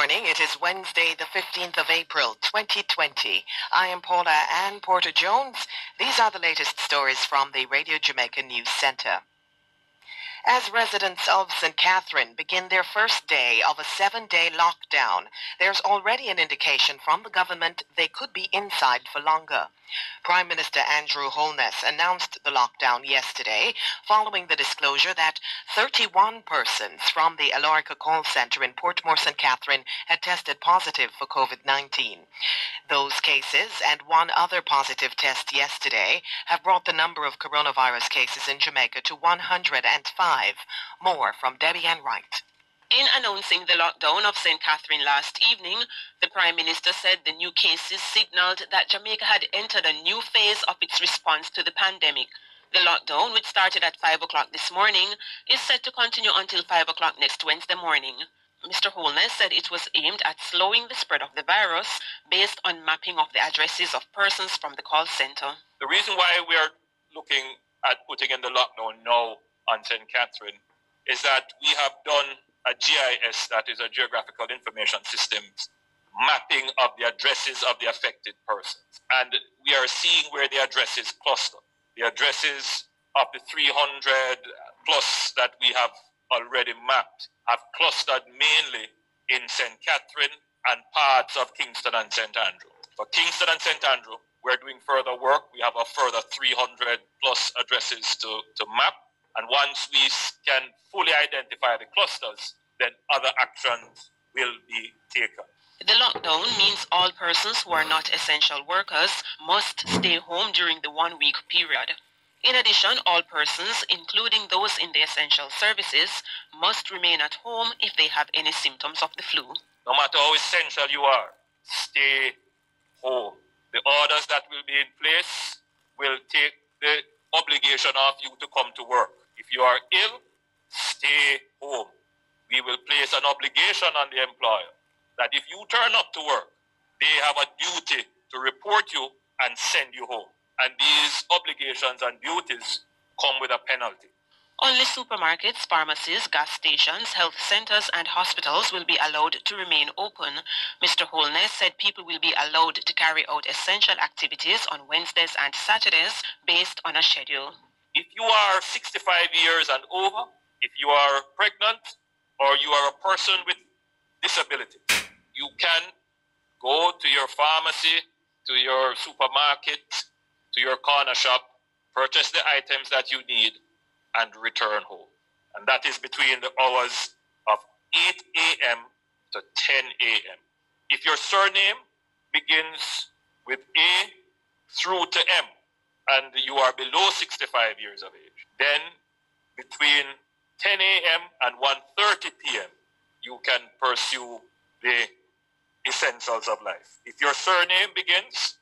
morning. It is Wednesday, the 15th of April, 2020. I am Paula Ann Porter-Jones. These are the latest stories from the Radio Jamaica News Center. As residents of St. Catherine begin their first day of a 7-day lockdown, there's already an indication from the government they could be inside for longer. Prime Minister Andrew Holness announced the lockdown yesterday following the disclosure that 31 persons from the L0CKD0WN call center in Portmore, St. Catherine had tested positive for COVID-19. Those cases and one other positive test yesterday have brought the number of coronavirus cases in Jamaica to 105. More from Debbie Ann Wright. In announcing the lockdown of St. Catherine last evening, the Prime Minister said the new cases signaled that Jamaica had entered a new phase of its response to the pandemic. The lockdown, which started at 5 o'clock this morning, is set to continue until 5 o'clock next Wednesday morning. Mr. Holness said it was aimed at slowing the spread of the virus based on mapping of the addresses of persons from the call center. The reason why we are looking at putting in the lockdown now on St. Catherine is that we have done a GIS, that is a Geographical Information Systems, mapping of the addresses of the affected persons. And we are seeing where the addresses cluster. The addresses of the 300 plus that we have already mapped have clustered mainly in St. Catherine and parts of Kingston and St. Andrew. For Kingston and St. Andrew, we're doing further work. We have a further 300 plus addresses to map. And once we can fully identify the clusters, then other actions will be taken. The lockdown means all persons who are not essential workers must stay home during the 1-week period. In addition, all persons, including those in the essential services, must remain at home if they have any symptoms of the flu. No matter how essential you are, stay home. The orders that will be in place will take the obligation off you to come to work. If you are ill, stay home. We will place an obligation on the employer that if you turn up to work, they have a duty to report you and send you home. And these obligations and duties come with a penalty. Only supermarkets, pharmacies, gas stations, health centers, and hospitals will be allowed to remain open. Mr. Holness said people will be allowed to carry out essential activities on Wednesdays and Saturdays based on a schedule. If you are 65 years and over, if you are pregnant, or you are a person with disability, you can go to your pharmacy, to your supermarket, to your corner shop, purchase the items that you need, and return home. And that is between the hours of 8 a.m. to 10 a.m. If your surname begins with A through to M, and you are below 65 years of age, then between 10 a.m. and 1:30 p.m., you can pursue the essentials of life. If your surname begins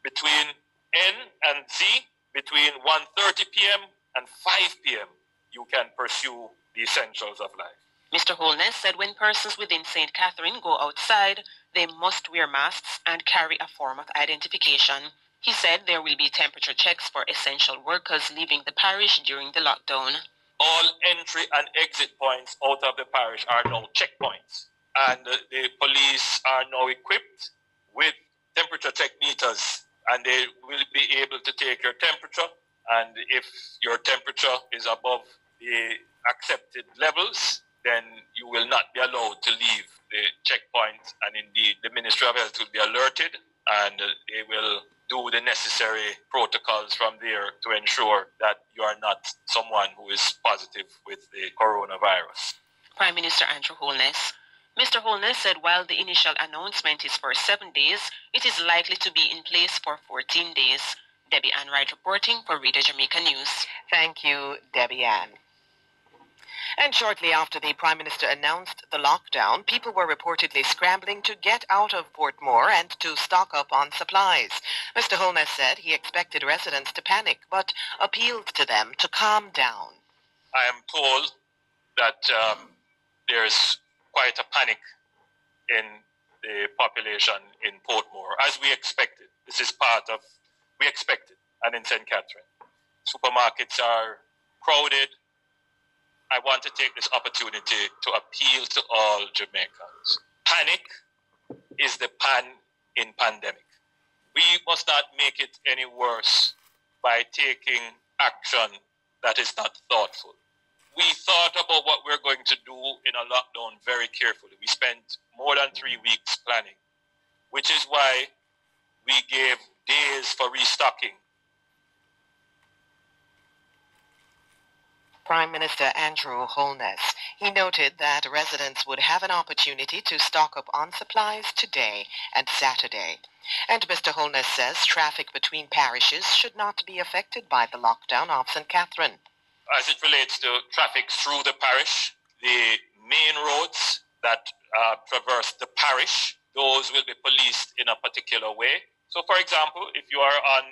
between N and Z, between 1:30 p.m. and 5 p.m., you can pursue the essentials of life. Mr. Holness said when persons within St. Catherine go outside, they must wear masks and carry a form of identification. He said there will be temperature checks for essential workers leaving the parish during the lockdown. All entry and exit points out of the parish are now checkpoints. And the police are now equipped with temperature check meters, and they will be able to take your temperature. And if your temperature is above the accepted levels, then you will not be allowed to leave the checkpoint. And indeed, the Ministry of Health will be alerted, and they will do the necessary protocols from there to ensure that you are not someone who is positive with the coronavirus. Prime Minister Andrew Holness. Mr. Holness said while the initial announcement is for 7 days, it is likely to be in place for 14 days. Debbie Ann Wright reporting for Radio Jamaica News. Thank you, Debbie Ann. And shortly after the Prime Minister announced the lockdown, people were reportedly scrambling to get out of Portmore and to stock up on supplies. Mr. Holness said he expected residents to panic, but appealed to them to calm down. I am told that there's quite a panic in the population in Portmore, as we expected. This is part of, we expected, and in St. Catherine. Supermarkets are crowded. I want to take this opportunity to appeal to all Jamaicans. panic is the pan in pandemic. We must not make it any worse by taking action that is not thoughtful. We thought about what we're going to do in a lockdown very carefully. We spent more than 3 weeks planning, which is why we gave days for restocking. Prime Minister Andrew Holness. He noted that residents would have an opportunity to stock up on supplies today and Saturday. And Mr. Holness says traffic between parishes should not be affected by the lockdown of St. Catherine. As it relates to traffic through the parish, the main roads that traverse the parish, those will be policed in a particular way. So, for example, if you are on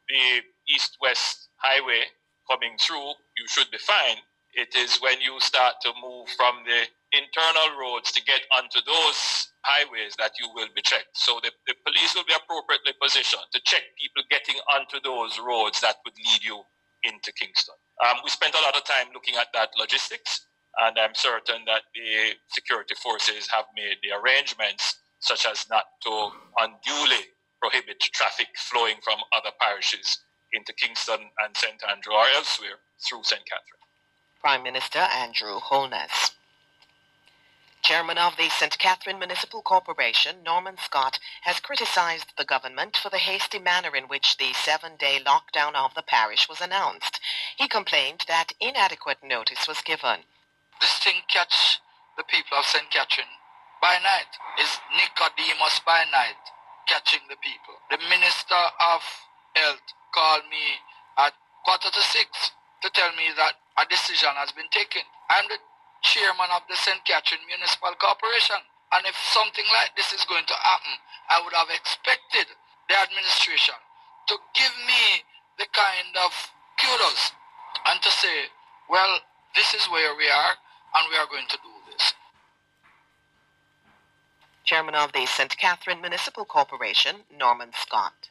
the east-west highway coming through, you should be fine. It is when you start to move from the internal roads to get onto those highways that you will be checked. So the police will be appropriately positioned to check people getting onto those roads that would lead you into Kingston. We spent a lot of time looking at that logistics, and I'm certain that the security forces have made the arrangements such as not to unduly prohibit traffic flowing from other parishes into Kingston and St. Andrew or elsewhere through St. Catherine. Prime Minister Andrew Holness. Chairman of the St. Catherine Municipal Corporation, Norman Scott, has criticized the government for the hasty manner in which the 7-day lockdown of the parish was announced. He complained that inadequate notice was given. This thing catch the people of St. Catherine by night. Is Nicodemus by night catching the people. The Minister of Health called me at 5:45 to tell me that a decision has been taken. I'm the chairman of the St. Catherine Municipal Corporation, and if something like this is going to happen, I would have expected the administration to give me the kind of kudos and to say, well, this is where we are and we are going to do this. Chairman of the St. Catherine Municipal Corporation, Norman Scott.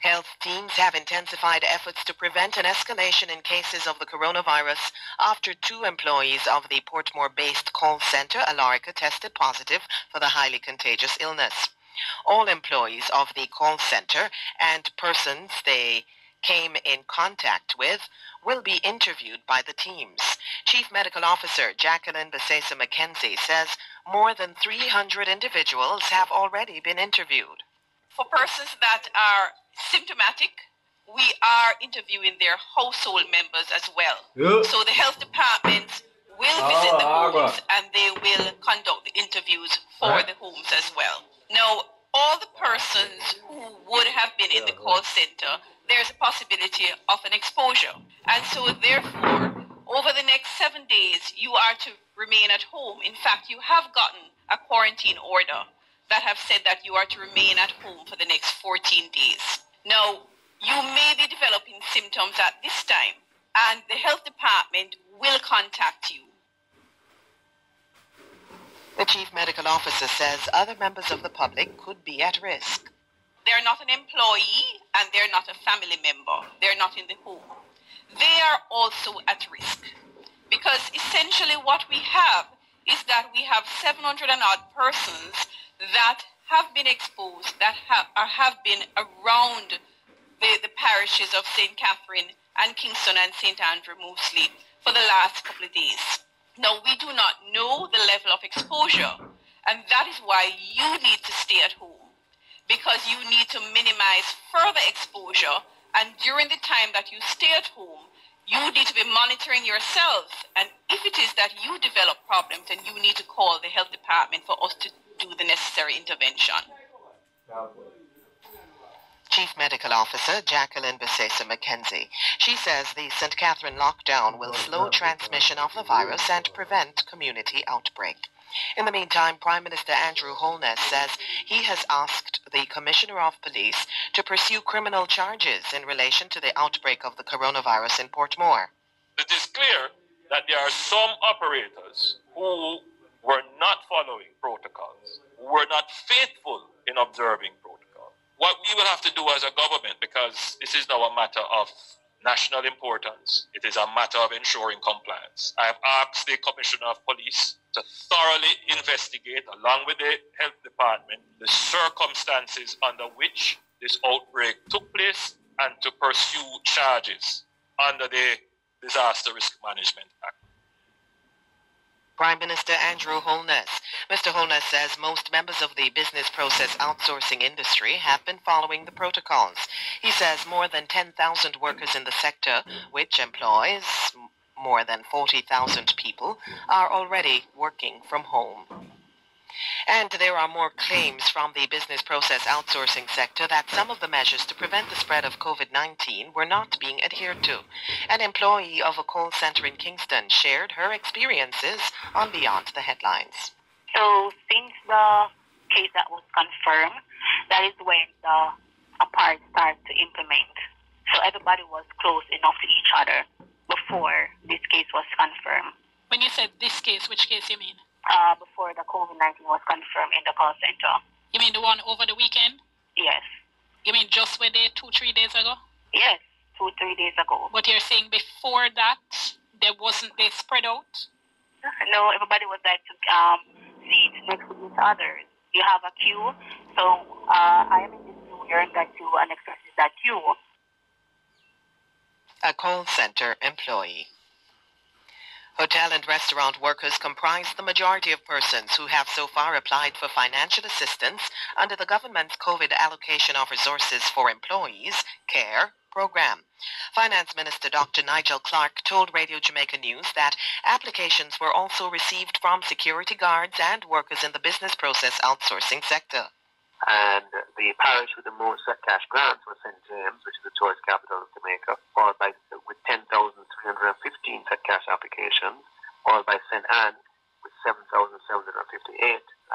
Health teams have intensified efforts to prevent an escalation in cases of the coronavirus after 2 employees of the Portmore-based call center, L0CKD0WN tested positive for the highly contagious illness. All employees of the call center and persons they came in contact with will be interviewed by the teams. Chief Medical Officer Jacqueline Besesa McKenzie says more than 300 individuals have already been interviewed. For persons that are symptomatic, we are interviewing their household members as well. Yep. So the health department will visit the homes and they will conduct the interviews for the homes as well. Now, all the persons who would have been in the call center, there's a possibility of an exposure. And so therefore, over the next 7 days, you are to remain at home. In fact, you have gotten a quarantine order that have said that you are to remain at home for the next 14 days. Now, you may be developing symptoms at this time, and the health department will contact you. The Chief Medical Officer says other members of the public could be at risk. They're not an employee, and they're not a family member. They're not in the home. They are also at risk, because essentially what we have is that we have 700 and odd persons that have been exposed, that have been around the parishes of St. Catherine and Kingston and St. Andrew mostly for the last couple of days. Now, we do not know the level of exposure, and that is why you need to stay at home, because you need to minimize further exposure, and during the time that you stay at home, you need to be monitoring yourself, and if it is that you develop problems, then you need to call the health department for us to do the necessary intervention. Chief Medical Officer Jacqueline Besesa McKenzie. She says the St. Catherine lockdown will slow transmission of the virus and prevent community outbreak. In the meantime, Prime Minister Andrew Holness says he has asked the Commissioner of Police to pursue criminal charges in relation to the outbreak of the coronavirus in Portmore. It is clear that there are some operators who were not following protocols, who were not faithful in observing protocols. What we will have to do as a government, because this is now a matter of national importance. It is a matter of ensuring compliance. I have asked the Commissioner of Police to thoroughly investigate, along with the Health Department, the circumstances under which this outbreak took place and to pursue charges under the Disaster Risk Management Act. Prime Minister Andrew Holness. Mr. Holness says most members of the business process outsourcing industry have been following the protocols. He says more than 10,000 workers in the sector, which employs more than 40,000 people, are already working from home. And there are more claims from the business process outsourcing sector that some of the measures to prevent the spread of COVID-19 were not being adhered to. An employee of a call center in Kingston shared her experiences on Beyond the Headlines. So since the case that was confirmed, that is when the part started to implement. So everybody was close enough to each other before this case was confirmed. When you said this case, which case you mean? Before the COVID-19 was confirmed in the call center. You mean the one over the weekend? Yes. You mean just were they 2-3 days ago? Yes, 2-3 days ago. But you're saying before that, they spread out? No, everybody was like to seat next to each other. You have a queue, so I am in this queue, you're in that queue, and next person is that queue. A call center employee. Hotel and restaurant workers comprise the majority of persons who have so far applied for financial assistance under the government's COVID Allocation of Resources for Employees, CARE, program. Finance Minister Dr. Nigel Clark told Radio Jamaica News that applications were also received from security guards and workers in the business process outsourcing sector. And the parish with the most cash grants was St. James, which is the tourist capital of Jamaica, followed by with 10,315 cash applications, followed by St. Anne with 7,758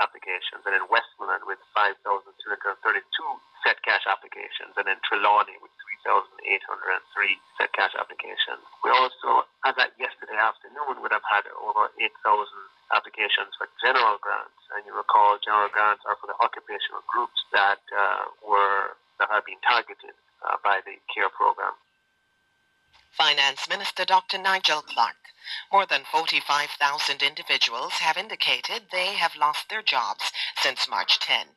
applications, and then Westmoreland with 5,232 set cash applications, and then Trelawney with 3,803 set cash applications. We also, as at yesterday afternoon, would have had over 8,000 applications for general grants, and you recall general grants are for the occupational groups that have been targeted by the CARE program. Finance Minister Dr. Nigel Clark. More than 45,000 individuals have indicated they have lost their jobs since March 10.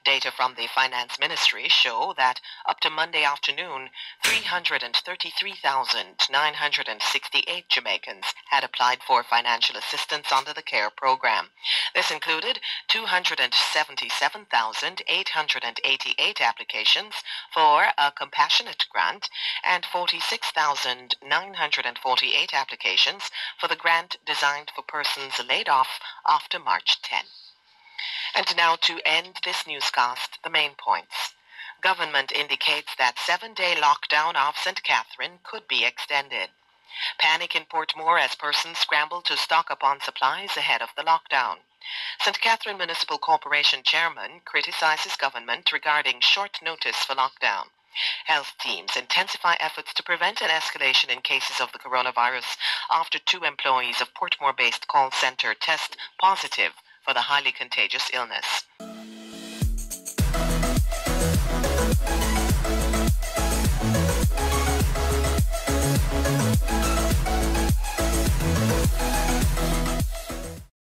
Data from the Finance Ministry show that up to Monday afternoon, 333,968 Jamaicans had applied for financial assistance under the CARE program. This included 277,888 applications for a compassionate grant and 46,948 applications for the grant designed for persons laid off after March 10. And now to end this newscast, the main points. Government indicates that 7-day lockdown of St. Catherine could be extended. Panic in Portmore as persons scramble to stock up on supplies ahead of the lockdown. St. Catherine Municipal Corporation Chairman criticizes government regarding short notice for lockdown. Health teams intensify efforts to prevent an escalation in cases of the coronavirus after 2 employees of Portmore-based call center test positive for the highly contagious illness.